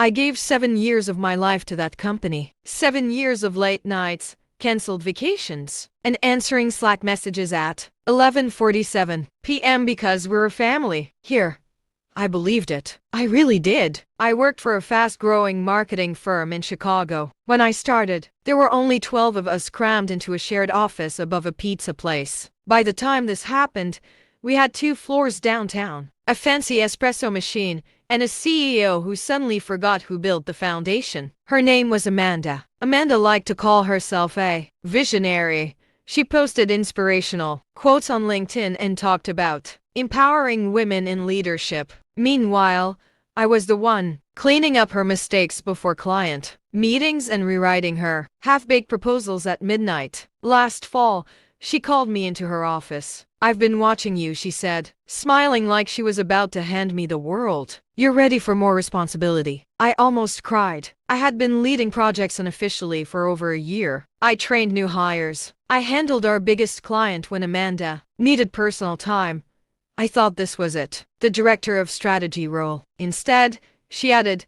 I gave 7 years of my life to that company. 7 years of late nights, cancelled vacations, and answering Slack messages at 11:47 p.m. because we're a family. Here. I believed it. I really did. I worked for a fast-growing marketing firm in Chicago. When I started, there were only 12 of us crammed into a shared office above a pizza place. By the time this happened, we had 2 floors downtown, a fancy espresso machine, and a CEO who suddenly forgot who built the foundation. Her name was Amanda. Amanda liked to call herself a visionary. She posted inspirational quotes on LinkedIn and talked about empowering women in leadership. Meanwhile, I was the one cleaning up her mistakes before client meetings and rewriting her half-baked proposals at midnight. Last fall, she called me into her office. "I've been watching you," she said, smiling like she was about to hand me the world. "You're ready for more responsibility." I almost cried. I had been leading projects unofficially for over a year. I trained new hires. I handled our biggest client when Amanda needed personal time. I thought this was it, the director of strategy role. Instead, she added,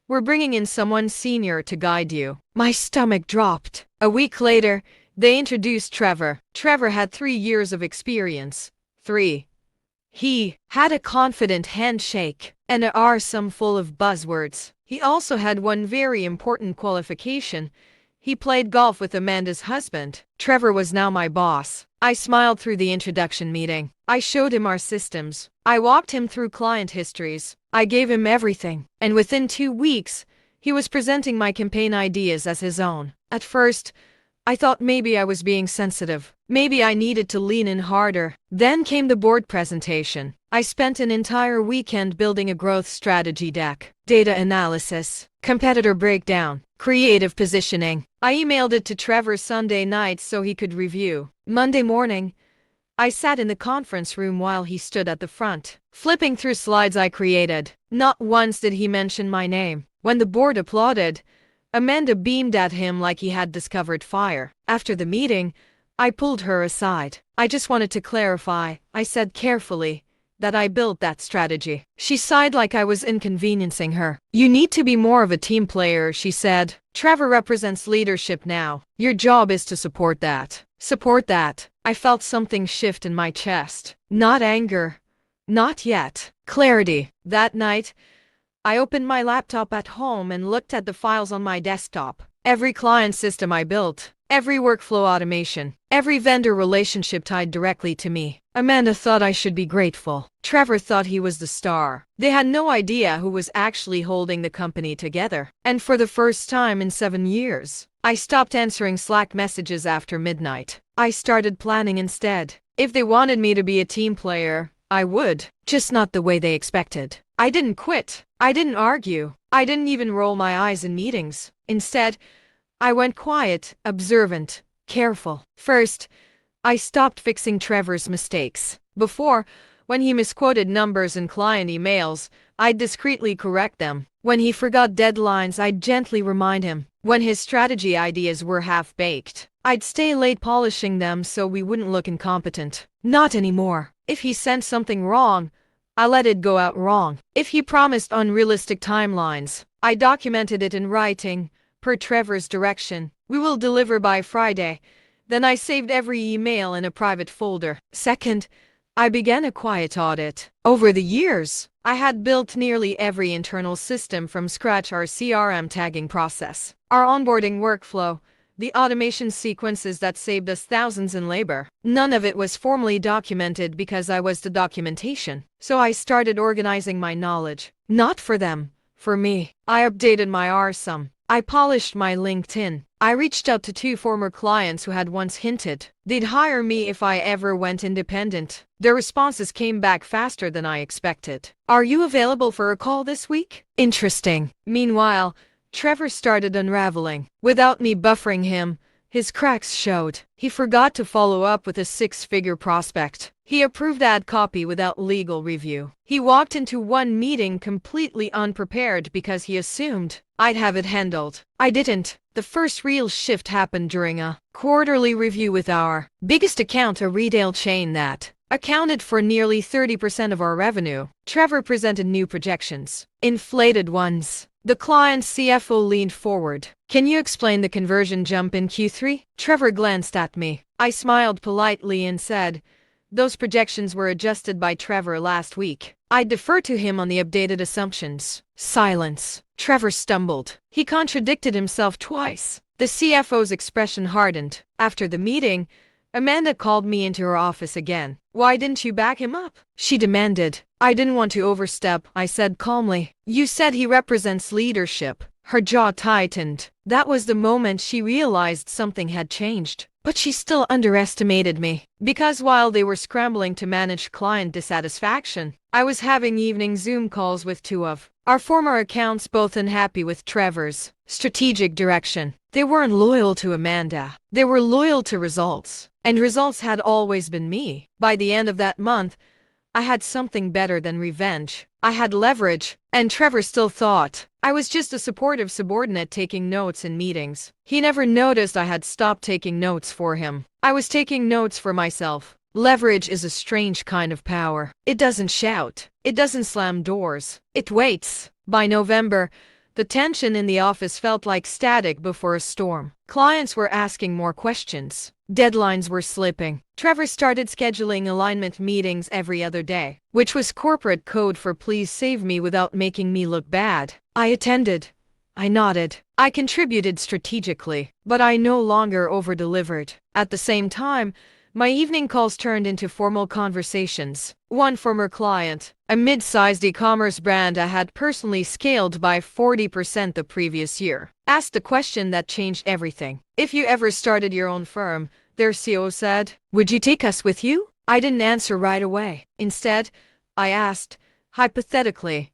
"We're bringing in someone senior to guide you." My stomach dropped. A week later, they introduced Trevor. Trevor had 3 years of experience. 3. He had a confident handshake and an arsenal full of buzzwords. He also had one very important qualification. He played golf with Amanda's husband. Trevor was now my boss. I smiled through the introduction meeting. I showed him our systems. I walked him through client histories. I gave him everything. And within 2 weeks, he was presenting my campaign ideas as his own. At first, I thought maybe I was being sensitive. Maybe I needed to lean in harder. Then came the board presentation. I spent an entire weekend building a growth strategy deck, data analysis, competitor breakdown, creative positioning. I emailed it to Trevor Sunday night so he could review. Monday morning, I sat in the conference room while he stood at the front, flipping through slides I created. Not once did he mention my name. When the board applauded, Amanda beamed at him like he had discovered fire. After the meeting, I pulled her aside. "I just wanted to clarify," I said carefully, "that I built that strategy." She sighed like I was inconveniencing her. "You need to be more of a team player," she said. "Trevor represents leadership now. Your job is to support that." Support that. I felt something shift in my chest. Not anger. Not yet. Clarity. That night, I opened my laptop at home and looked at the files on my desktop. Every client system I built, every workflow automation, every vendor relationship tied directly to me. Amanda thought I should be grateful. Trevor thought he was the star. They had no idea who was actually holding the company together. And for the first time in 7 years, I stopped answering Slack messages after midnight. I started planning instead. If they wanted me to be a team player, I would, just not the way they expected. I didn't quit. I didn't argue. I didn't even roll my eyes in meetings. Instead, I went quiet, observant, careful. First, I stopped fixing Trevor's mistakes. Before, when he misquoted numbers in client emails, I'd discreetly correct them. When he forgot deadlines, I'd gently remind him. When his strategy ideas were half-baked, I'd stay late polishing them so we wouldn't look incompetent. Not anymore. If he sent something wrong, I let it go out wrong. If he promised unrealistic timelines, I documented it in writing, per Trevor's direction. "We will deliver by Friday." Then I saved every email in a private folder. Second, I began a quiet audit. Over the years, I had built nearly every internal system from scratch: our CRM tagging process, our onboarding workflow, the automation sequences that saved us thousands in labor. None of it was formally documented because I was the documentation. So I started organizing my knowledge. Not for them, for me. I updated my RSUM. I polished my LinkedIn. I reached out to 2 former clients who had once hinted they'd hire me if I ever went independent. Their responses came back faster than I expected. "Are you available for a call this week?" Interesting. Meanwhile, Trevor started unraveling. Without me buffering him, his cracks showed. He forgot to follow up with a 6-figure prospect. He approved ad copy without legal review. He walked into one meeting completely unprepared because he assumed I'd have it handled. I didn't. The first real shift happened during a quarterly review with our biggest account, a retail chain that accounted for nearly 30% of our revenue. Trevor presented new projections. Inflated ones. The client's CFO leaned forward. Can you explain the conversion jump in Q3? Trevor glanced at me. I smiled politely and said, those projections were adjusted by Trevor last week. I defer to him on the updated assumptions. Silence. Trevor stumbled. He contradicted himself twice. The CFO's expression hardened. After the meeting, Amanda called me into her office again. Why didn't you back him up? She demanded. I didn't want to overstep, I said calmly. You said he represents leadership. Her jaw tightened. That was the moment she realized something had changed. But she still underestimated me. Because while they were scrambling to manage client dissatisfaction, I was having evening Zoom calls with two of our former accounts, both unhappy with Trevor's strategic direction. They weren't loyal to Amanda. They were loyal to results. And results had always been me. By the end of that month, I had something better than revenge. I had leverage, and Trevor still thought I was just a supportive subordinate taking notes in meetings. He never noticed I had stopped taking notes for him. I was taking notes for myself. Leverage is a strange kind of power. It doesn't shout. It doesn't slam doors. It waits. By November, the tension in the office felt like static before a storm. Clients were asking more questions. Deadlines were slipping. Trevor started scheduling alignment meetings every other day, which was corporate code for please save me without making me look bad. I attended. I nodded. I contributed strategically, but I no longer over-delivered. At the same time, my evening calls turned into formal conversations. One former client, a mid-sized e-commerce brand I had personally scaled by 40% the previous year, asked a question that changed everything. If you ever started your own firm, their CEO said, would you take us with you? I didn't answer right away. Instead, I asked, hypothetically,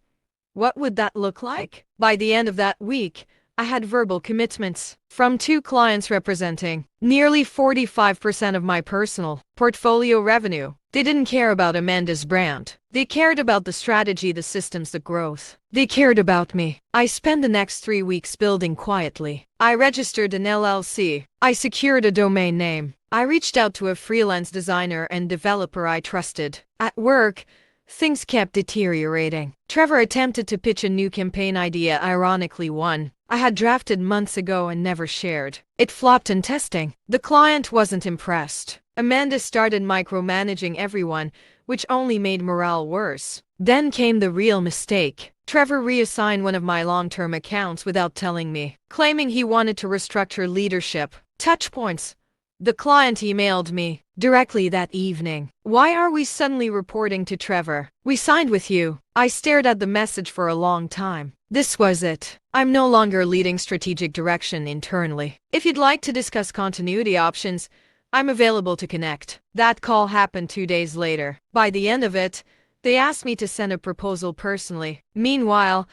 what would that look like? By the end of that week, I had verbal commitments from two clients representing nearly 45% of my personal portfolio revenue. They didn't care about Amanda's brand. They cared about the strategy, the systems, the growth. They cared about me. I spent the next 3 weeks building quietly. I registered an LLC. I secured a domain name. I reached out to a freelance designer and developer I trusted. At work, things kept deteriorating. Trevor attempted to pitch a new campaign idea, ironically one I had drafted months ago and never shared. It flopped in testing. The client wasn't impressed. Amanda started micromanaging everyone, which only made morale worse. Then came the real mistake. Trevor reassigned one of my long-term accounts without telling me, claiming he wanted to restructure leadership touchpoints. The client emailed me directly that evening. Why are we suddenly reporting to Trevor? We signed with you. I stared at the message for a long time. This was it. I'm no longer leading strategic direction internally. If you'd like to discuss continuity options, I'm available to connect. That call happened 2 days later. By the end of it, they asked me to send a proposal personally. Meanwhile,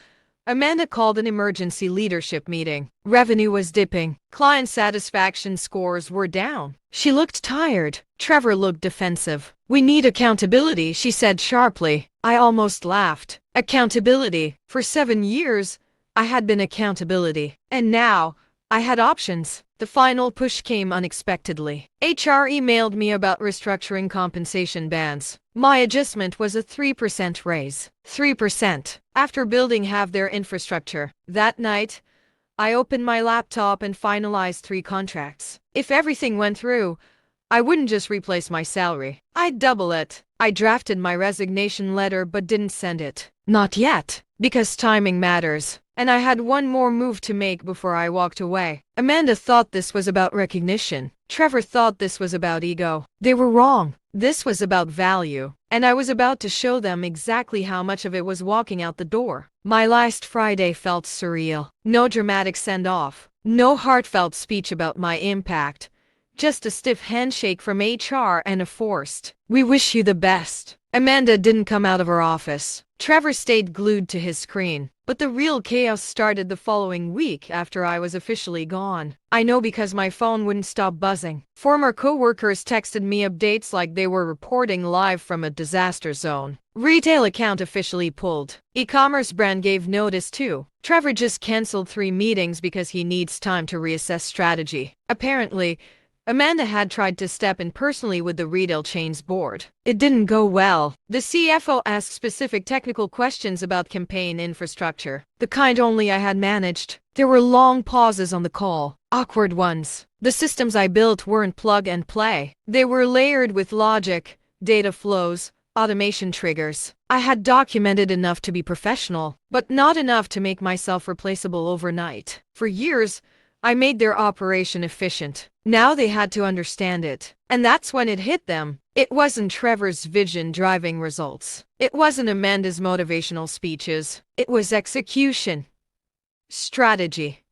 Amanda called an emergency leadership meeting. Revenue was dipping. Client satisfaction scores were down. She looked tired. Trevor looked defensive. We need accountability, she said sharply. I almost laughed. Accountability. For 7 years, I had been accountability. And now, I had options. The final push came unexpectedly. HR emailed me about restructuring compensation bands. My adjustment was a 3% raise. 3%. After building half their infrastructure. That night, I opened my laptop and finalized 3 contracts. If everything went through, I wouldn't just replace my salary. I'd double it. I drafted my resignation letter but didn't send it. Not yet. Because timing matters. And I had one more move to make before I walked away. Amanda thought this was about recognition. Trevor thought this was about ego. They were wrong. This was about value. And I was about to show them exactly how much of it was walking out the door. My last Friday felt surreal. No dramatic send-off. No heartfelt speech about my impact. Just a stiff handshake from HR and a forced, "We wish you the best." Amanda didn't come out of her office. Trevor stayed glued to his screen. But the real chaos started the following week after I was officially gone. I know because my phone wouldn't stop buzzing. Former co-workers texted me updates like they were reporting live from a disaster zone. Retail account officially pulled. E-commerce brand gave notice too. Trevor just canceled 3 meetings because he needs time to reassess strategy. Apparently, Amanda had tried to step in personally with the retail chain's board. It didn't go well. The CFO asked specific technical questions about campaign infrastructure, the kind only I had managed. There were long pauses on the call, awkward ones. The systems I built weren't plug and play. They were layered with logic, data flows, automation triggers. I had documented enough to be professional, but not enough to make myself replaceable overnight. For years, I made their operation efficient. Now they had to understand it. And that's when it hit them. It wasn't Trevor's vision driving results. It wasn't Amanda's motivational speeches. It was execution, strategy,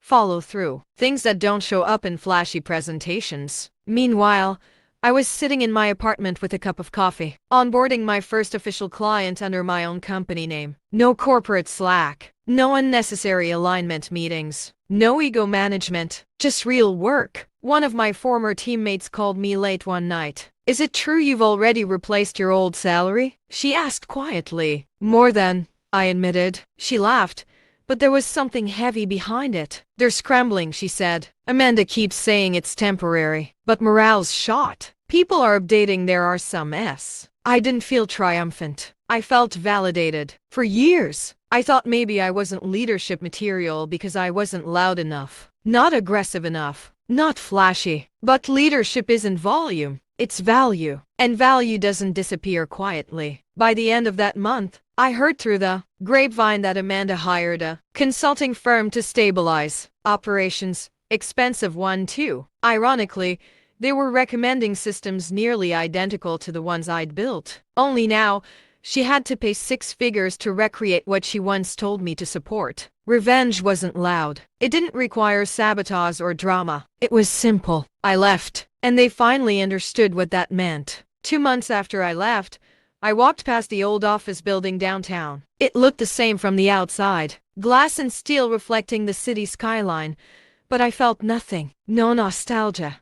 follow through. Things that don't show up in flashy presentations. Meanwhile, I was sitting in my apartment with a cup of coffee, onboarding my first official client under my own company name. No corporate slack, no unnecessary alignment meetings, no ego management, just real work. One of my former teammates called me late one night. "Is it true you've already replaced your old salary?" she asked quietly. "More than," I admitted. She laughed, but there was something heavy behind it. "They're scrambling," she said. "Amanda keeps saying it's temporary, but morale's shot. People are updating their RSMS." I didn't feel triumphant. I felt validated. For years, I thought maybe I wasn't leadership material because I wasn't loud enough, not aggressive enough, not flashy. But leadership isn't volume, it's value. And value doesn't disappear quietly. By the end of that month, I heard through the grapevine that Amanda hired a consulting firm to stabilize operations. Expensive one too. Ironically, they were recommending systems nearly identical to the ones I'd built. Only now, she had to pay 6 figures to recreate what she once told me to support. Revenge wasn't loud. It didn't require sabotage or drama. It was simple. I left, and they finally understood what that meant. 2 months after I left, I walked past the old office building downtown. It looked the same from the outside, glass and steel reflecting the city skyline, but I felt nothing. No nostalgia.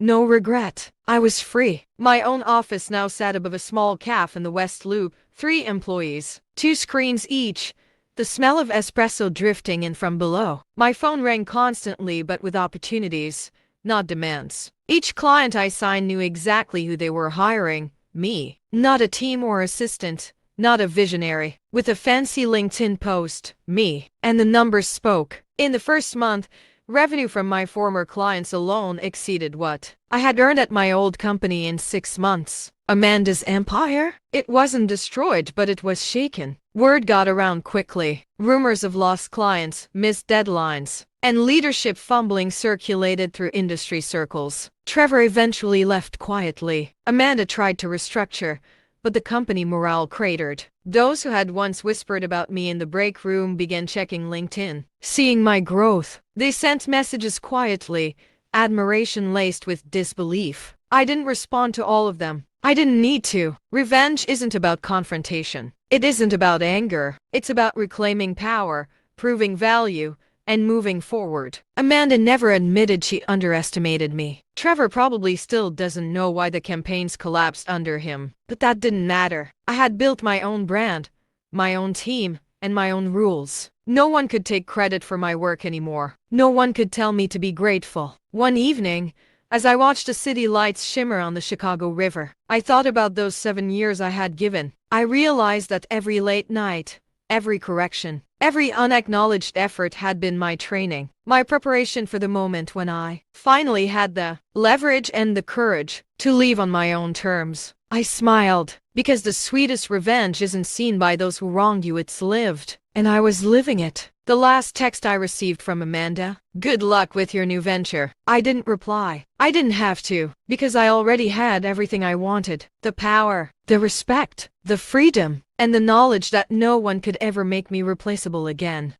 No regret. I was free. My own office now sat above a small cafe in the West Loop, 3 employees, 2 screens each, the smell of espresso drifting in from below. My phone rang constantly but with opportunities, not demands. Each client I signed knew exactly who they were hiring, me. Not a team or assistant, not a visionary. With a fancy LinkedIn post, me. And the numbers spoke. In the first month, revenue from my former clients alone exceeded what I had earned at my old company in 6 months. Amanda's empire? It wasn't destroyed, but it was shaken. Word got around quickly. Rumors of lost clients, missed deadlines, and leadership fumbling circulated through industry circles. Trevor eventually left quietly. Amanda tried to restructure, but the company morale cratered. Those who had once whispered about me in the break room began checking LinkedIn. Seeing my growth, they sent messages quietly, admiration laced with disbelief. I didn't respond to all of them. I didn't need to. Revenge isn't about confrontation. It isn't about anger. It's about reclaiming power, proving value, and moving forward. Amanda never admitted she underestimated me. Trevor probably still doesn't know why the campaigns collapsed under him. But that didn't matter. I had built my own brand, my own team, and my own rules. No one could take credit for my work anymore. No one could tell me to be grateful. One evening, as I watched the city lights shimmer on the Chicago River, I thought about those 7 years I had given. I realized that every late night, every correction, every unacknowledged effort had been my training, my preparation for the moment when I finally had the leverage and the courage to leave on my own terms. I smiled, because the sweetest revenge isn't seen by those who wronged you, it's lived. And I was living it. The last text I received from Amanda: "Good luck with your new venture." I didn't reply. I didn't have to, because I already had everything I wanted. The power, the respect, the freedom, and the knowledge that no one could ever make me replaceable again.